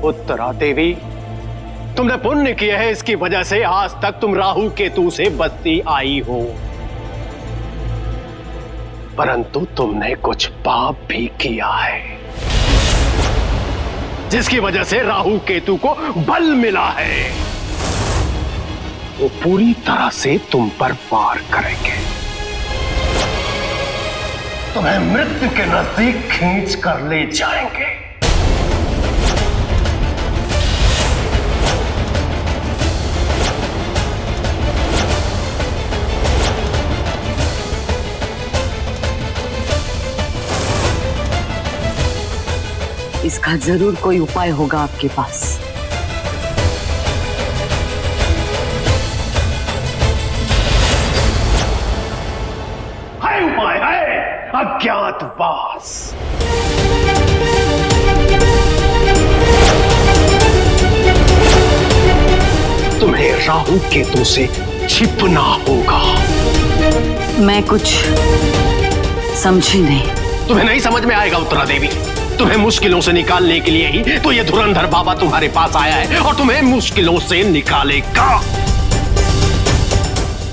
उत्तरा देवी, तुमने पुण्य किया है, इसकी वजह से आज तक तुम राहु केतु से बचती आई हो। परंतु तुमने कुछ पाप भी किया है, जिसकी वजह से राहु केतु को बल मिला है। वो पूरी तरह से तुम पर वार करेंगे, तुम्हें मृत्यु के नजदीक खींच कर ले जाएंगे। इसका जरूर कोई उपाय होगा आपके पास। है उपाय, है अज्ञातवास। तुम्हें राहु केतु से छिपना होगा। मैं कुछ समझी नहीं। तुम्हें नहीं समझ में आएगा उत्तरा देवी। तुम्हें मुश्किलों से निकालने के लिए ही तो ये धुरंधर बाबा तुम्हारे पास आया है, और तुम्हें मुश्किलों से निकालेगा।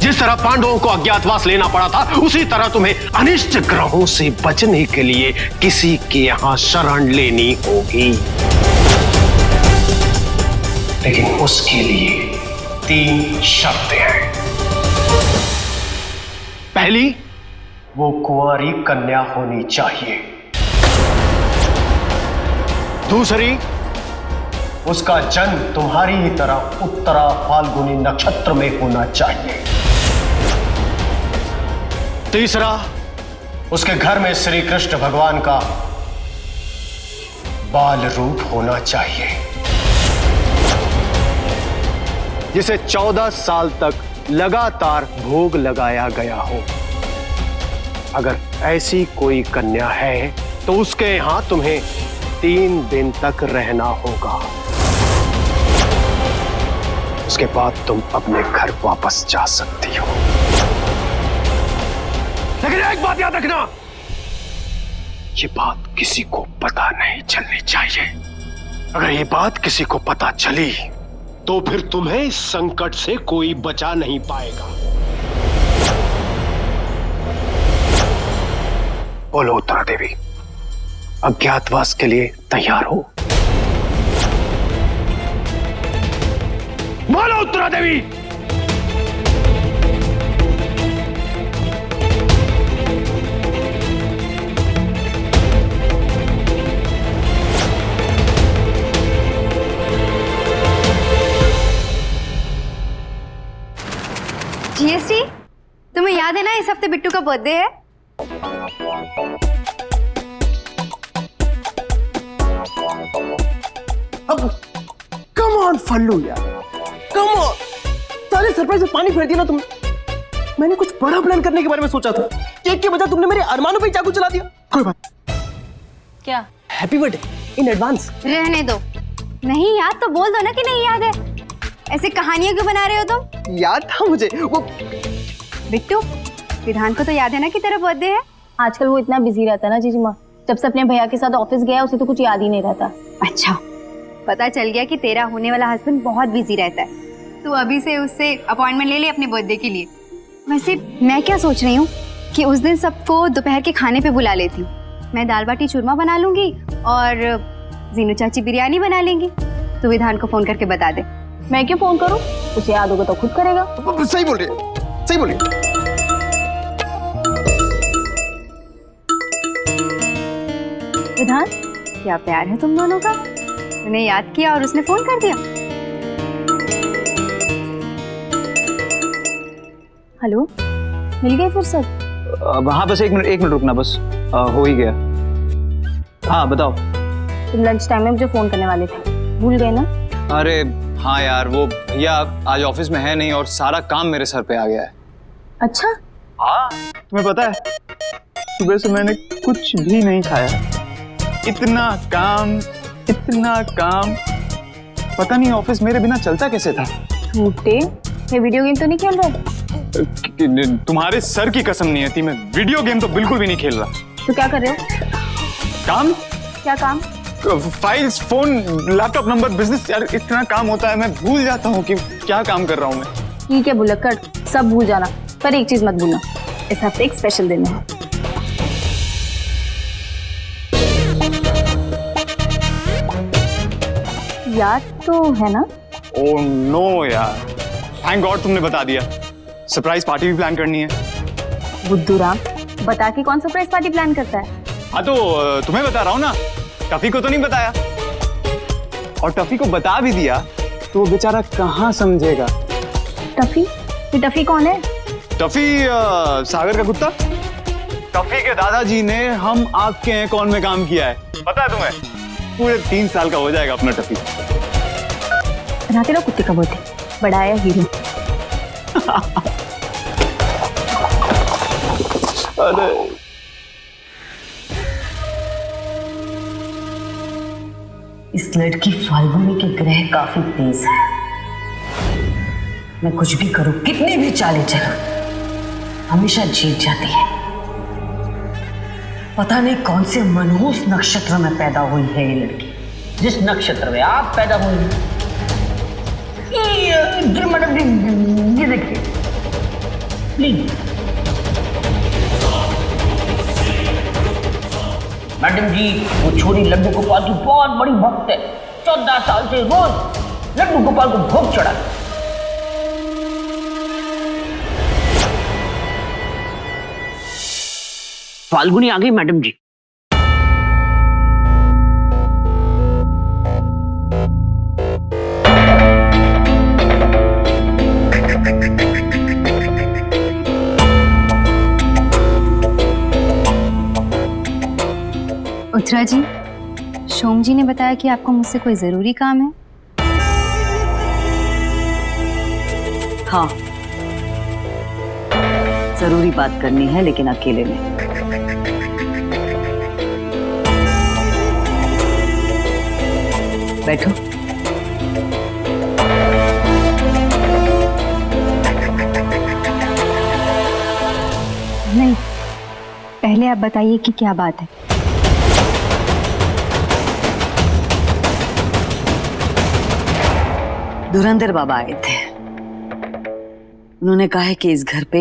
जिस तरह पांडवों को अज्ञातवास लेना पड़ा था, उसी तरह तुम्हें अनिष्ट ग्रहों से बचने के लिए किसी के यहां शरण लेनी होगी। लेकिन उसके लिए 3 शर्तें हैं। पहली, वो कुंवारी कन्या होनी चाहिए। दूसरी, उसका जन्म तुम्हारी ही तरह उत्तरा फाल्गुनी नक्षत्र में होना चाहिए। तीसरा, उसके घर में श्री कृष्ण भगवान का बाल रूप होना चाहिए, जिसे 14 साल तक लगातार भोग लगाया गया हो। अगर ऐसी कोई कन्या है तो उसके यहां तुम्हें 3 दिन तक रहना होगा। उसके बाद तुम अपने घर वापस जा सकती हो। लेकिन एक बात याद रखना, ये बात किसी को पता नहीं चलनी चाहिए। अगर ये बात किसी को पता चली तो फिर तुम्हें इस संकट से कोई बचा नहीं पाएगा। बोलो उत्तरा देवी, अज्ञातवास के लिए तैयार हो? बोलो उत्तरा देवी। जीएसटी, तुम्हें याद है ना इस हफ्ते बिट्टू का बर्थडे है? अब कम ऑन फल्लू यार, कम ऑन। सारे सरप्राइज में पानी फेर दिया ना तुमने। मैंने कुछ बड़ा प्लान करने के बारे में सोचा था, केक के बजाय तुमने मेरे अरमानों पे चाकू चला दिया। कोई बात। क्या? Happy birthday in advance. रहने दो। नहीं याद तो बोल दो ना कि नहीं याद है। ऐसे कहानियां क्यों बना रहे हो तुम? याद था मुझे वो। बिट्टू, विधान को तो याद है ना कि तेरा बर्थडे है? आजकल वो इतना बिजी रहता है ना जीजी माँ, जब से अपने भैया के साथ ऑफिस गया उसे तो कुछ याद ही नहीं रहता। अच्छा, पता चल गया कि तेरा होने वाला हस्बैंड बहुत बिजी रहता है। तू अभी से उससे अपॉइंटमेंट ले ले अपने बर्थडे के लिए। वैसे मैं क्या सोच रही हूँ कि उस दिन सबको दोपहर के खाने पे बुला लेती हूँ। मैं दाल बाटी चूरमा बना लूंगी और जीनू चाची बिरयानी बना लेंगी। तू विधान को फोन करके बता दे। मैं क्यों फोन करूँ? उसे याद होगा तो खुद करेगा। सही बोल रही है, सही बोल रही है। विधान, क्या प्यार है तुम दोनों का? मैंने याद किया और उसने फोन कर दिया। हेलो, मिल गए फुर्सत? हाँ बस एक मिनट रुकना, बस हो ही गया। हाँ बताओ। तुम लंच टाइम में मुझे फोन करने वाले थे, भूल गए ना? अरे हाँ यार, वो भैया आज ऑफिस में है नहीं और सारा काम मेरे सर पे आ गया है। अच्छा? हाँ, तुम्हें पता है सुबह से मैंने कुछ भी नहीं खाया। इतना काम, पता नहीं ऑफिस मेरे बिना चलता कैसे था। झूठे, ये वीडियो गेम तो नहीं खेल रहे? तुम्हारे सर की कसम नहीं आती, मैं वीडियो गेम तो बिल्कुल भी नहीं खेल रहा। तो क्या कर रहे हो? काम? क्या काम? Files, phone, laptop number, business, यार इतना काम होता है, मैं भूल जाता हूँ कि क्या काम कर रहा हूँ मैं। ठीक है भुलक्कड़, सब भूल जाना, पर एक चीज मत भूलना, इस हफ्ते एक स्पेशल दिन है। याद तो है ना? ओह नो यार, थैंक गॉड तुमने बता दिया। सरप्राइज पार्टी भी प्लान करनी है। बुद्धू राम, बता के कौन सरप्राइज पार्टी प्लान करता है? हाँ तो तुम्हें बता रहा हूँ ना, टफी को तो नहीं बताया, और टफी को बता भी दिया तो वो बेचारा कहाँ समझेगा। टफी? ये टफी कौन है? टफी सागर का कुत्ता। टफी के दादाजी ने हम आपके हैं कौन में काम किया है, पता है तुम्हें? पूरे 3 साल का हो जाएगा अपना टफी। बनाते रहो कुत्ते का बर्थडे, बड़ा आया हीरो। अरे इस लड़की फाल्गुनी के ग्रह काफी तेज है। मैं कुछ भी करूं, कितनी भी चालें चलूं, हमेशा जीत जाती है। पता नहीं कौन से मनहूस नक्षत्र में पैदा हुई है ये लड़की। जिस नक्षत्र में आप पैदा हुई हैं, मैडम जी ये देखिए प्लीज। मैडम जी वो छोरी लड्डू गोपाल की बहुत बड़ी भक्त है। 14 साल से रोज लड्डू गोपाल को भोग चढ़ा। फाल्गुनी आ गई मैडम जी। उत्तरा जी, शोम जी ने बताया कि आपको मुझसे कोई जरूरी काम है। हाँ, जरूरी बात करनी है, लेकिन अकेले में। बैठो। नहीं, पहले आप बताइए कि क्या बात है। धुरंधर बाबा आए थे। उन्होंने कहा है कि इस घर पे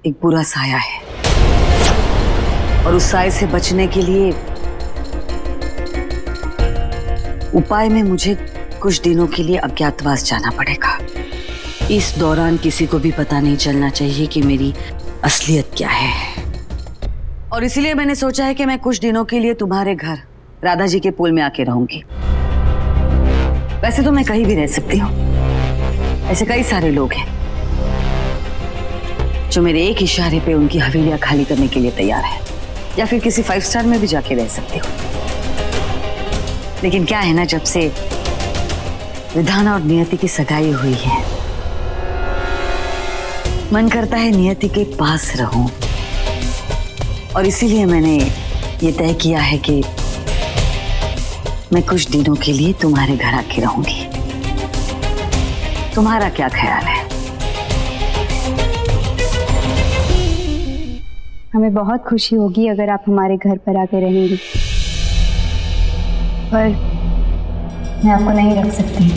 एक बुरा साया है, और उस साये से बचने के लिए उपाय में मुझे कुछ दिनों के लिए अज्ञातवास जाना पड़ेगा। इस दौरान किसी को भी पता नहीं चलना चाहिए कि मेरी असलियत क्या है, और इसीलिए मैंने सोचा है कि मैं कुछ दिनों के लिए तुम्हारे घर राधा जी के पुल में आके रहूंगी। वैसे तो मैं कहीं भी रह सकती हूँ, ऐसे कई सारे लोग हैं जो मेरे एक इशारे पे उनकी हवेलियां खाली करने के लिए तैयार है, या फिर किसी 5 स्टार में भी जाके रह सकती हूँ। लेकिन क्या है ना, जब से विधान और नियति की सगाई हुई है, मन करता है नियति के पास रहूं, और इसीलिए मैंने ये तय किया है कि मैं कुछ दिनों के लिए तुम्हारे घर आके रहूंगी। तुम्हारा क्या ख्याल है? हमें बहुत खुशी होगी अगर आप हमारे घर पर आके रहेंगी, पर मैं आपको नहीं रख सकती।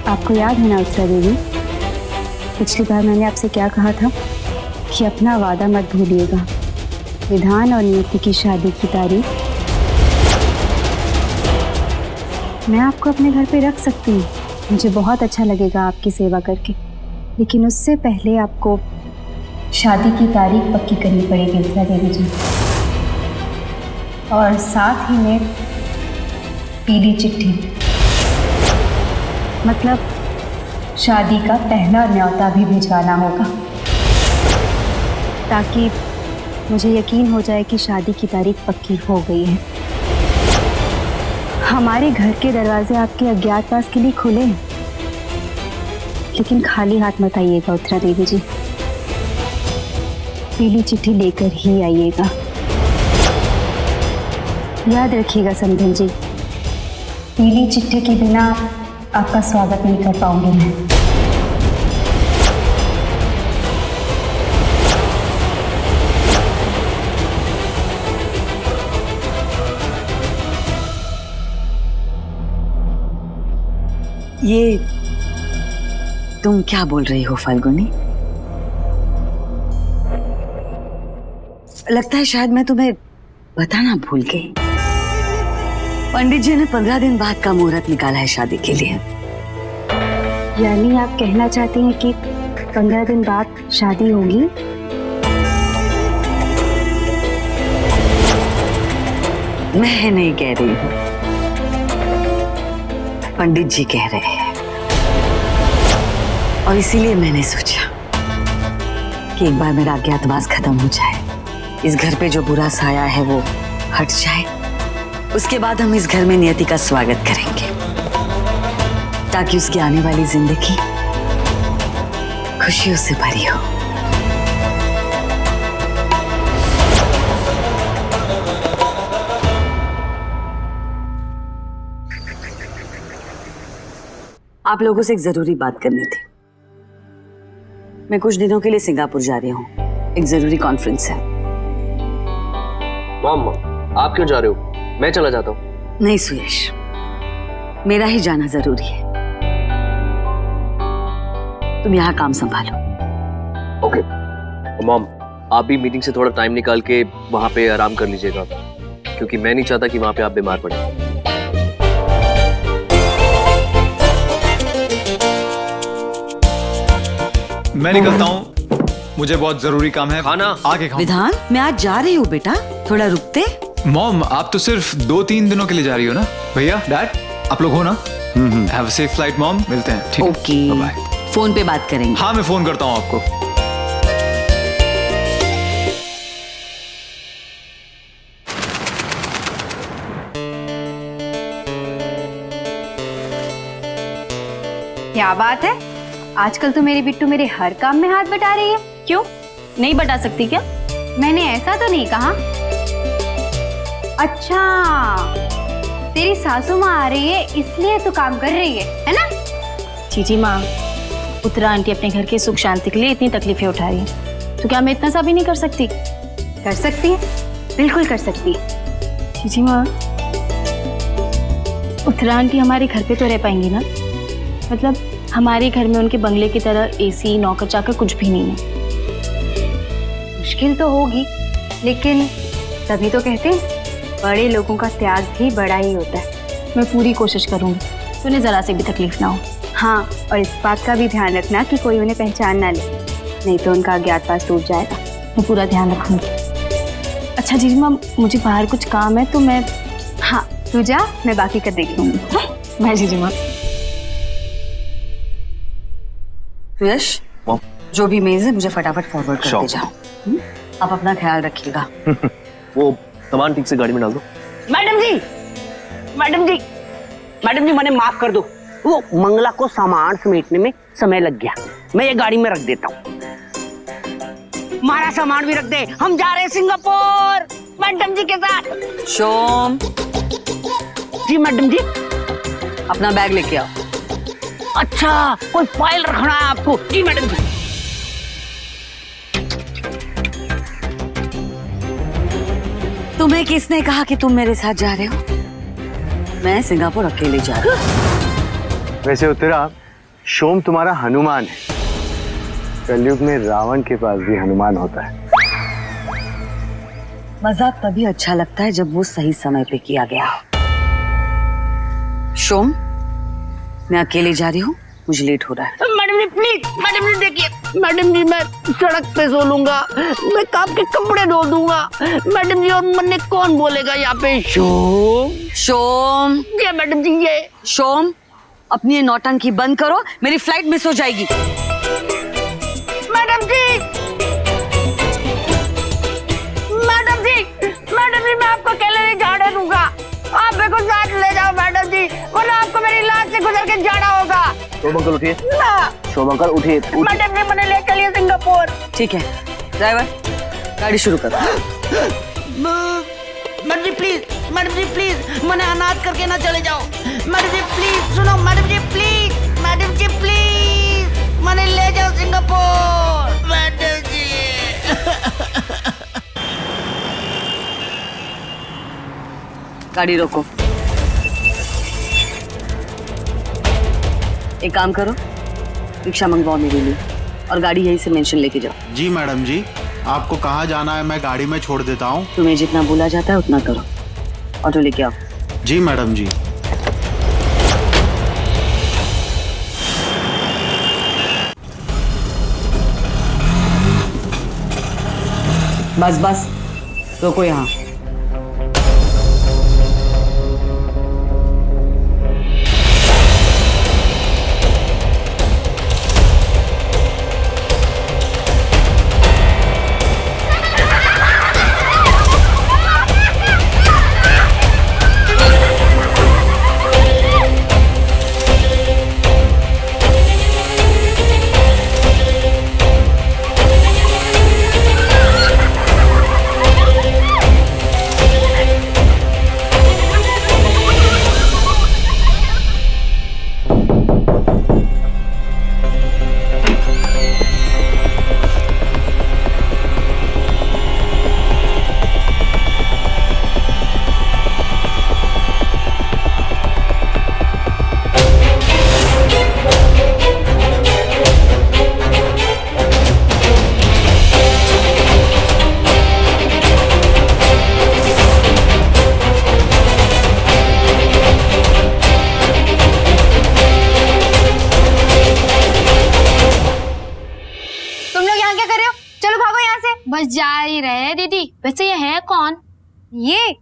आपको याद है ना उत्तरा देवी, पिछली बार मैंने आपसे क्या कहा था कि अपना वादा मत भूलिएगा। विधान और नियति की शादी की तारीख मैं आपको अपने घर पे रख सकती हूँ, मुझे बहुत अच्छा लगेगा आपकी सेवा करके, लेकिन उससे पहले आपको शादी की तारीख पक्की करनी पड़ेगी उत्तरा देवी जी, और साथ ही में पीली चिट्ठी, मतलब शादी का पहला न्योता भी भिजवाना होगा, ताकि मुझे यकीन हो जाए कि शादी की तारीख पक्की हो गई है। हमारे घर के दरवाजे आपके अज्ञातवास के लिए खुले हैं, लेकिन खाली हाथ मत आइएगा उत्तरा देवी जी, पीली चिट्ठी लेकर ही आइएगा। याद रखिएगा समधन जी, पीली चिट्ठी के बिना आपका स्वागत नहीं कर पाऊंगी मैं। ये तुम क्या बोल रही हो फाल्गुनी? लगता है शायद मैं तुम्हें बताना भूल गई। पंडित जी ने 15 दिन बाद का मुहूर्त निकाला है शादी के लिए। यानी आप कहना चाहती हैं कि 15 दिन बाद शादी होगी? मैं नहीं कह रही हूँ, पंडित जी कह रहे हैं। और इसीलिए मैंने सोचा कि एक बार मेरा अज्ञातवास खत्म हो जाए, इस घर पे जो बुरा साया है वो हट जाए, उसके बाद हम इस घर में नियति का स्वागत करेंगे, ताकि उसकी आने वाली जिंदगी खुशियों से भरी हो। आप लोगों से एक जरूरी बात करनी थी। मैं कुछ दिनों के लिए सिंगापुर जा रही हूँ, एक जरूरी कॉन्फ्रेंस है। मॉम, आप क्यों जा रहे हो? मैं चला जाता हूँ। नहीं सुयश, मेरा ही जाना जरूरी है। तुम यहाँ काम संभालो। ओके मॉम, आप भी मीटिंग से थोड़ा टाइम निकाल के वहाँ पे आराम कर लीजिएगा, क्योंकि मैं नहीं चाहता कि वहाँ पे आप बीमार पड़े। मैं निकलता हूँ, मुझे बहुत जरूरी काम है। खाना आगे खाओ। विधान, मैं आज जा रही हूँ बेटा, थोड़ा रुकते। मॉम, आप तो सिर्फ 2-3 दिनों के लिए जा रही हो ना? भैया, डैड, आप लोग हो ना? Have a safe flight mom, मिलते हैं। ठीक है, ओके, बाय। फोन पे बात करेंगे। हाँ, मैं फोन करता हूँ आपको। क्या बात है, आजकल तो मेरी बिट्टू मेरे हर काम में हाथ बटा रही है। क्यों नहीं बता सकती क्या? मैंने ऐसा तो नहीं कहा। अच्छा, तेरी सासू माँ आ रही है इसलिए तू काम कर रही है ना? चीची माँ, उत्तरा आंटी अपने घर के सुख शांति के लिए इतनी तकलीफें उठा रही है, तो क्या मैं इतना सा भी नहीं कर सकती? कर सकती है, बिल्कुल कर सकती है। चीची माँ, उत्तरा आंटी हमारे घर पे तो रह पाएंगी ना? मतलब हमारे घर में उनके बंगले की तरह एसी, नौकर चाकर कुछ भी नहीं है। मुश्किल तो होगी, लेकिन तभी तो कहते हैं बड़े लोगों का त्याग भी बड़ा ही होता है। मैं पूरी कोशिश करूंगी तो उन्हें जरा से भी तकलीफ ना हो। हाँ, और इस बात का भी ध्यान रखना कि कोई उन्हें पहचान ना ले, नहीं तो उनका अज्ञातवास टूट जाएगा। मैं पूरा ध्यान रखूंगी। अच्छा जीजी माँ, मुझे बाहर कुछ काम है तो मैं... हाँ, तू जा, मैं बाकी कर देख लूंगी। बाय जीजी माँ। सुयश, जो भी मेज है मुझे फटाफट फॉरवर्ड करते जाओ। आप अपना ख्याल रखिएगा। वो सामान ठीक से गाड़ी में डाल दो। मैडम जी, मैडम जी, मैडम जी, मैंने माफ कर दो, वो मंगला को सामान समेटने में समय लग गया। मैं ये गाड़ी में रख देता हूँ। हमारा सामान भी रख दे, हम जा रहे हैं सिंगापुर मैडम जी के साथ। शोम, जी मैडम जी। अपना बैग लेके आओ। अच्छा, कोई फाइल रखना है आपको? जी मैडम जी। तुम्हें किसने कहा कि तुम मेरे साथ जा रहे हो? मैं सिंगापुर अकेले जा रही हूँ। वैसे उत्तरा, शोम तुम्हारा हनुमान है। कलयुग में रावण के पास भी हनुमान होता है। मजाक तभी अच्छा लगता है जब वो सही समय पे किया गया हो। शोम, मैं अकेले जा रही हूँ, मुझे लेट हो रहा है। मैडम जी प्लीज, मैडम जी देखिए, मैडम जी मैं सड़क पे सो लूंगा, मैं काम के कपड़े धो दूंगा मैडम जी, और मन्ने कौन बोलेगा यहाँ पे? शोम, शोम, ये मैडम जी, ये शोम, अपनी ये नौटंकी बंद करो, मेरी फ्लाइट मिस हो जाएगी। मैडम जी, मैडम जी, मैडम जी, मैं आपको अकेले नहीं जाने दूंगा। आप मेरे को साथ ले जाओ मैडम जी, वरना आपको मेरी लाश से गुजर के जाना होगा। शोम अंकल उठिए। ना शोम अंकल उठिए। मैडम जी, मैंने ले चलिए सिंगापुर। ठीक है ड्राइवर, गाड़ी शुरू करो। Madam ji please, madam ji please मने अनाथ करके ना चले जाओ। मैडम जी प्लीज सुनो, madam ji please, madam ji please मने ले जाओ सिंगापुर। मैडम जी गाड़ी रोको। एक काम करो, रिक्शा मंगवाओ मेरे लिए और गाड़ी यहीं से मेंशन लेके जाओ। जी मैडम जी, आपको कहाँ जाना है मैं गाड़ी में छोड़ देता हूँ। तुम्हें जितना बोला जाता है उतना करो। ऑटो लेके आओ। जी मैडम जी। बस बस, रोको यहाँ। बस जा ही रहे दीदी। वैसे ये है कौन? ये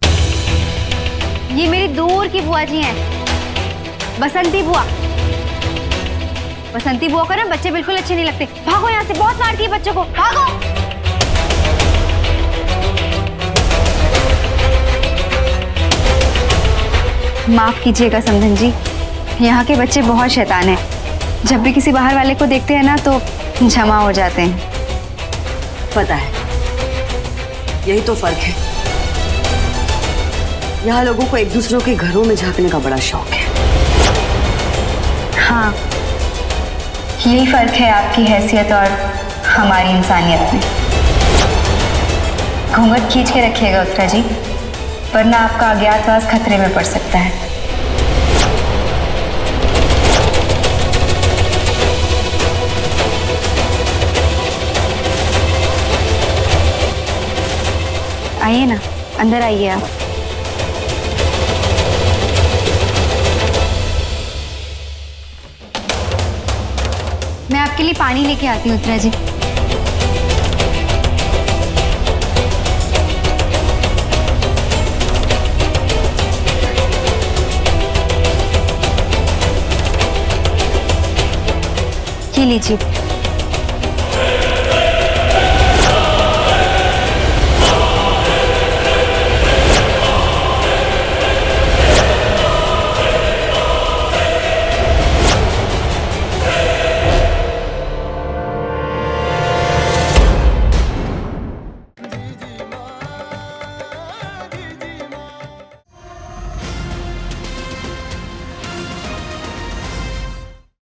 मेरी दूर की बुआ जी हैं, बसंती बुआ। बसंती बुआ को ना बच्चे बिल्कुल अच्छे नहीं लगते। भागो यहाँ से, बहुत मारती है बच्चों को, भागो। माफ कीजिएगा समधन जी, यहाँ के बच्चे बहुत शैतान हैं। जब भी किसी बाहर वाले को देखते हैं ना तो जमा हो जाते हैं। पता है, यही तो फर्क है। यहाँ लोगों को एक दूसरों के घरों में झांकने का बड़ा शौक है। हाँ, यही फर्क है आपकी हैसियत और हमारी इंसानियत में। घूंघट खींच के रखिएगा उत्तरा जी, वरना आपका अज्ञातवास खतरे में पड़ सकता है। आइए ना, अंदर आइए आप। मैं आपके लिए पानी लेके आती हूँ उत्तरा जी। ये लीजिए।